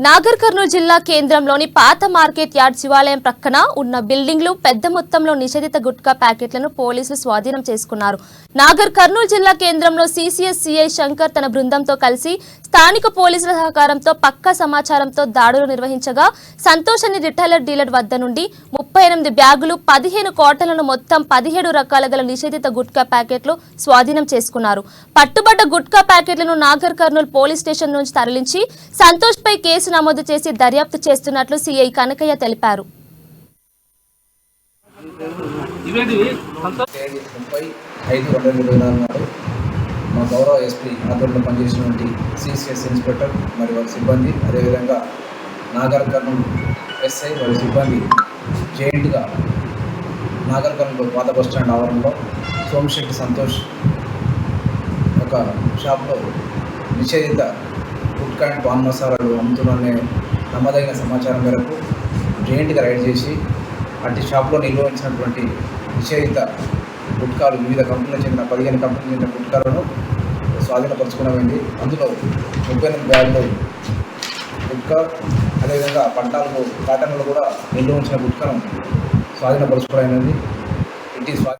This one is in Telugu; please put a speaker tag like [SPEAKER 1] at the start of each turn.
[SPEAKER 1] నాగర్ కర్నూలు జిల్లా కేంద్రంలోని పాత మార్కెట్ యార్డ్ శివాలయం ప్రక్కన ఉన్న బిల్డింగ్లు పెద్ద మొత్తంలో నిషేధిత గుట్కా ప్యాకెట్లను పోలీసులు స్వాధీనం చేసుకున్నారు. నాగర్ కర్నూలు జిల్లా కేంద్రంలో సిసిఎస్ సిఐ శంకర్ తన బృందంతో కలిసి స్థానిక పోలీసుల సహకారంతో పక్కా సమాచారంతో దాడులు నిర్వహించగా సంతోష్ అని రిటైలర్ డీలర్ వద్ద నుండి 38 బ్యాగులు 15 కోటలను మొత్తం 17 రకాల గల నిషేధిత గుట్కా ప్యాకెట్లు స్వాధీనం చేసుకున్నారు. పట్టుబడ్డ గుట్కా ప్యాకెట్లను నాగర్ కర్నూలు పోలీస్ స్టేషన్ నుంచి తరలించి సంతోష్ పై కేసు నమోదు చేసి దర్యాప్తు చేస్తున్నట్లు సిఐ కనకయ్య తెలిపారు.
[SPEAKER 2] మా గౌరవ ఎస్పీ ఆధ్వర్యంలో పనిచేసినటువంటి సిసిఎస్ ఇన్స్పెక్టర్ మరియు వారి సిబ్బంది, అదేవిధంగా నాగర్ కర్నూలు ఎస్ఐ వారి సిబ్బంది జైంట్గా నాగర్ కర్నూలు పాత బస్టాండ్ ఆవరణలో సోమశెట్టి సంతోష్ ఒక షాప్లో నిషేధిత గుట్కా అండ్ పాన్ మసాలాలు అమ్ముతున్నారనే నమ్మదైన సమాచారం మేరకు జైంట్గా రైడ్ చేసి అట్టి షాప్లో నిల్వ ఉంచినటువంటి నిషేధిత గుట్కాలు వివిధ కంపెనీలకు చెందిన 15 కంపెనీలకు చెందిన గుట్కాలను స్వాధీనపరచుకోవడమైంది. అందులో 38 బ్యాగులు గుట్కా, అదేవిధంగా పట్టాలు కాటన్లు కూడా నిల్వ ఉంచిన గుట్కాను స్వాధీనపరచుకోవడమైనది.